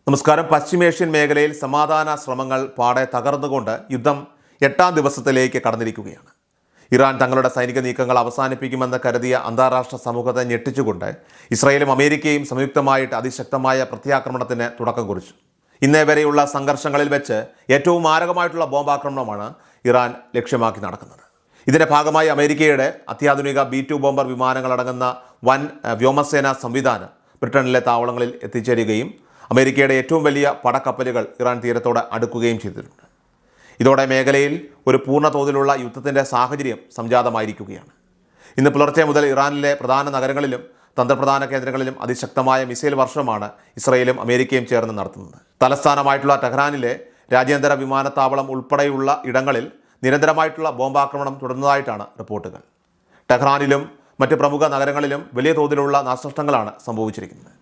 നമസ്കാരം. പശ്ചിമേഷ്യൻ മേഖലയിൽ സമാധാന ശ്രമങ്ങൾ പാടെ തകർന്നുകൊണ്ട് യുദ്ധം 8ാം ദിവസത്തിലേക്ക് കടന്നിരിക്കുകയാണ്. ഇറാൻ തങ്ങളുടെ സൈനിക നീക്കങ്ങൾ അവസാനിപ്പിക്കുമെന്ന് കരുതിയ അന്താരാഷ്ട്ര സമൂഹത്തെ ഞെട്ടിച്ചുകൊണ്ട് ഇസ്രായേലും അമേരിക്കയും സംയുക്തമായിട്ട് അതിശക്തമായ പ്രത്യാക്രമണത്തിന് തുടക്കം കുറിച്ചു. ഇന്നേ വരെയുള്ള സംഘർഷങ്ങളിൽ വെച്ച് ഏറ്റവും മാരകമായിട്ടുള്ള ബോംബാക്രമണമാണ് ഇറാൻ ലക്ഷ്യമാക്കി നടക്കുന്നത്. ഇതിൻ്റെ ഭാഗമായി അമേരിക്കയുടെ അത്യാധുനിക B-2 ബോംബർ വിമാനങ്ങളടങ്ങുന്ന വൻ വ്യോമസേനാ സംവിധാനം ബ്രിട്ടനിലെ താവളങ്ങളിൽ എത്തിച്ചേരുകയും അമേരിക്കയുടെ ഏറ്റവും വലിയ പടക്കപ്പലുകൾ ഇറാൻ തീരത്തോട് അടുക്കുകയും ചെയ്തിട്ടുണ്ട്. ഇതോടെ മേഖലയിൽ ഒരു പൂർണ്ണ തോതിലുള്ള യുദ്ധത്തിൻ്റെ സാഹചര്യം സംജാതമായിരിക്കുകയാണ്. ഇന്ന് പുലർച്ചെ മുതൽ ഇറാനിലെ പ്രധാന നഗരങ്ങളിലും തന്ത്രപ്രധാന കേന്ദ്രങ്ങളിലും അതിശക്തമായ മിസൈൽ വർഷമാണ് ഇസ്രായേലും അമേരിക്കയും ചേർന്ന് നടത്തുന്നത്. തലസ്ഥാനമായിട്ടുള്ള ടെഹ്റാനിലെ രാജ്യാന്തര വിമാനത്താവളം ഉൾപ്പെടെയുള്ള ഇടങ്ങളിൽ നിരന്തരമായിട്ടുള്ള ബോംബാക്രമണം തുടർന്നതായിട്ടാണ് റിപ്പോർട്ടുകൾ. ടെഹ്റാനിലും മറ്റ് പ്രമുഖ നഗരങ്ങളിലും വലിയ തോതിലുള്ള നാശനഷ്ടങ്ങളാണ് സംഭവിച്ചിരിക്കുന്നത്.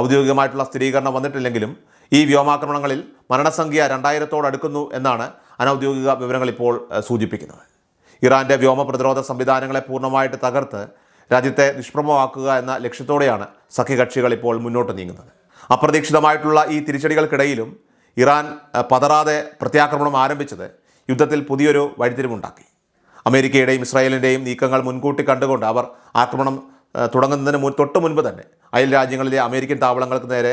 ഔദ്യോഗികമായിട്ടുള്ള സ്ഥിരീകരണം വന്നിട്ടില്ലെങ്കിലും ഈ വ്യോമാക്രമണങ്ങളിൽ മരണസംഖ്യ 2000-ഓട് അടുക്കുന്നു എന്നാണ് അനൗദ്യോഗിക വിവരങ്ങൾ ഇപ്പോൾ സൂചിപ്പിക്കുന്നത്. ഇറാൻ്റെ വ്യോമ പ്രതിരോധ സംവിധാനങ്ങളെ പൂർണ്ണമായിട്ട് തകർത്ത് രാജ്യത്തെ നിഷ്പ്രഭമാക്കുക എന്ന ലക്ഷ്യത്തോടെയാണ് സഖ്യകക്ഷികൾ ഇപ്പോൾ മുന്നോട്ട് നീങ്ങുന്നത്. അപ്രതീക്ഷിതമായിട്ടുള്ള ഈ തിരിച്ചടികൾക്കിടയിലും ഇറാൻ പതറാതെ പ്രത്യാക്രമണം ആരംഭിച്ചത് യുദ്ധത്തിൽ പുതിയൊരു വഴിത്തിരിവുണ്ടാക്കി. അമേരിക്കയുടെയും ഇസ്രായേലിൻ്റെയും നീക്കങ്ങൾ മുൻകൂട്ടി കണ്ടുകൊണ്ട് അവർ ആക്രമണം തുടങ്ങുന്നതിന് തൊട്ട് മുൻപ് തന്നെ അയൽ രാജ്യങ്ങളിലെ അമേരിക്കൻ താവളങ്ങൾക്ക് നേരെ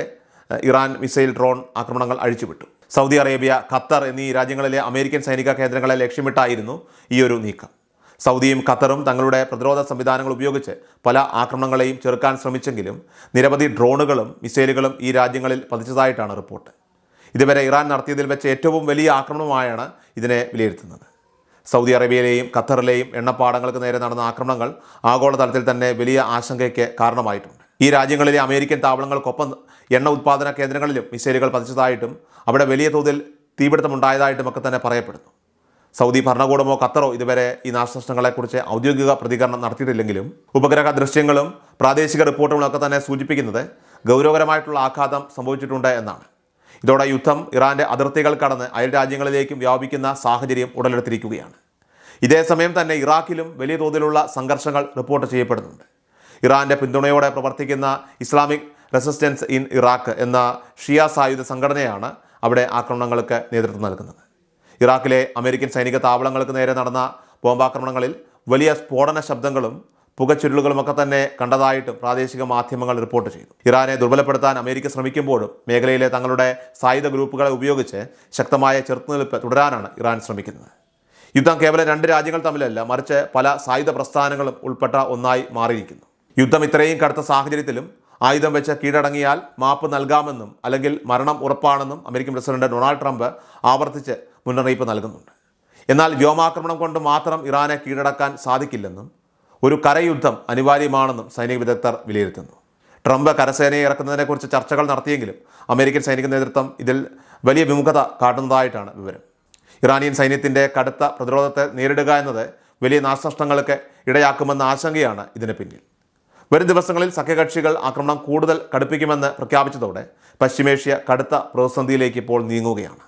ഇറാൻ മിസൈൽ ഡ്രോൺ ആക്രമണങ്ങൾ അഴിച്ചുവിട്ടു. സൗദി അറേബ്യ, ഖത്തർ എന്നീ രാജ്യങ്ങളിലെ അമേരിക്കൻ സൈനിക കേന്ദ്രങ്ങളെ ലക്ഷ്യമിട്ടായിരുന്നു ഈ ഒരു നീക്കം. സൗദിയും ഖത്തറും തങ്ങളുടെ പ്രതിരോധ സംവിധാനങ്ങൾ ഉപയോഗിച്ച് പല ആക്രമണങ്ങളെയും ചെറുക്കാൻ ശ്രമിച്ചെങ്കിലും നിരവധി ഡ്രോണുകളും മിസൈലുകളും ഈ രാജ്യങ്ങളിൽ പതിച്ചതായിട്ടാണ് റിപ്പോർട്ട്. ഇതുവരെ ഇറാൻ നടത്തിയതിൽ വെച്ച് ഏറ്റവും വലിയ ആക്രമണമായാണ് ഇതിനെ വിലയിരുത്തുന്നത്. സൗദി അറേബ്യയിലെയും ഖത്തറിലെയും എണ്ണപ്പാടങ്ങൾക്ക് നേരെ നടന്ന ആക്രമണങ്ങൾ ആഗോളതലത്തിൽ തന്നെ വലിയ ആശങ്കയ്ക്ക് കാരണമായിട്ടുണ്ട്. ഈ രാജ്യങ്ങളിലെ അമേരിക്കൻ താവളങ്ങൾക്കൊപ്പം എണ്ണ ഉത്പാദന കേന്ദ്രങ്ങളിലും മിസൈലുകൾ പതിച്ചതായിട്ടും അവിടെ വലിയ തോതിൽ തീപിടുത്തമുണ്ടായതായിട്ടും ഒക്കെ തന്നെ പറയപ്പെടുന്നു. സൗദി ഭരണകൂടമോ ഖത്തറോ ഇതുവരെ ഈ നാശനഷ്ടങ്ങളെക്കുറിച്ച് ഔദ്യോഗിക പ്രതികരണം നടത്തിയിട്ടില്ലെങ്കിലും ഉപഗ്രഹ ദൃശ്യങ്ങളും പ്രാദേശിക റിപ്പോർട്ടുകളും ഒക്കെ തന്നെ സൂചിപ്പിക്കുന്നത് ഗൗരവകരമായിട്ടുള്ള ആഘാതം സംഭവിച്ചിട്ടുണ്ട് എന്നാണ്. ഇതോടെ യുദ്ധം ഇറാൻ്റെ അതിർത്തികൾ കടന്ന് അയൽ രാജ്യങ്ങളിലേക്കും വ്യാപിക്കുന്ന സാഹചര്യം ഉടലെടുത്തിരിക്കുകയാണ്. ഇതേസമയം തന്നെ ഇറാഖിലും വലിയ തോതിലുള്ള സംഘർഷങ്ങൾ റിപ്പോർട്ട് ചെയ്യപ്പെടുന്നുണ്ട്. ഇറാൻ്റെ പിന്തുണയോടെ പ്രവർത്തിക്കുന്ന ഇസ്ലാമിക് റെസിസ്റ്റൻസ് ഇൻ ഇറാഖ് എന്ന ഷിയ സായുധ സംഘടനയാണ് അവിടെ ആക്രമണങ്ങൾക്ക് നേതൃത്വം നൽകുന്നത്. ഇറാഖിലെ അമേരിക്കൻ സൈനിക താവളങ്ങൾക്ക് നേരെ നടന്ന ബോംബാക്രമണങ്ങളിൽ വലിയ സ്ഫോടന ശബ്ദങ്ങളും പുകച്ചുരുളുകളുമൊക്കെ തന്നെ കണ്ടതായിട്ടും പ്രാദേശിക മാധ്യമങ്ങൾ റിപ്പോർട്ട് ചെയ്തു. ഇറാനെ ദുർബലപ്പെടുത്താൻ അമേരിക്ക ശ്രമിക്കുമ്പോഴും മേഖലയിലെ തങ്ങളുടെ സായുധ ഗ്രൂപ്പുകളെ ഉപയോഗിച്ച് ശക്തമായ ചെറുത്തുനിൽപ്പ് തുടരാനാണ് ഇറാൻ ശ്രമിക്കുന്നത്. യുദ്ധം കേവലം 2 രാജ്യങ്ങൾ തമ്മിലല്ല, മറിച്ച് പല സായുധ പ്രസ്ഥാനങ്ങളും ഉൾപ്പെട്ട ഒന്നായി മാറിയിരിക്കുന്നു. യുദ്ധം ഇത്രയും കടുത്ത സാഹചര്യത്തിലും ആയുധം വെച്ച് കീഴടങ്ങിയാൽ മാപ്പ് നൽകാമെന്നും അല്ലെങ്കിൽ മരണം ഉറപ്പാണെന്നും അമേരിക്കൻ പ്രസിഡന്റ് ഡൊണാൾഡ് ട്രംപ് ആവർത്തിച്ച് മുന്നറിയിപ്പ് നൽകുന്നുണ്ട്. എന്നാൽ വ്യോമാക്രമണം കൊണ്ട് മാത്രം ഇറാനെ കീഴടക്കാൻ സാധിക്കില്ലെന്നും ഒരു കരയുദ്ധം അനിവാര്യമാണെന്നും സൈനിക വിദഗ്ധർ വിലയിരുത്തുന്നു. ട്രംപ് കരസേനയെ ഇറക്കുന്നതിനെക്കുറിച്ച് ചർച്ചകൾ നടത്തിയെങ്കിലും അമേരിക്കൻ സൈനിക നേതൃത്വം ഇതിൽ വലിയ വിമുഖത കാട്ടുന്നതായിട്ടാണ് വിവരം. ഇറാനിയൻ സൈന്യത്തിൻ്റെ കടുത്ത പ്രതിരോധത്തെ നേരിടുക എന്നത് വലിയ നാശനഷ്ടങ്ങൾക്ക് ഇടയാക്കുമെന്ന ആശങ്കയാണ് ഇതിന് പിന്നിൽ. വരും ദിവസങ്ങളിൽ സഖ്യകക്ഷികൾ ആക്രമണം കൂടുതൽ കടുപ്പിക്കുമെന്ന് പ്രഖ്യാപിച്ചതോടെ പശ്ചിമേഷ്യ കടുത്ത പ്രതിസന്ധിയിലേക്ക് ഇപ്പോൾ നീങ്ങുകയാണ്.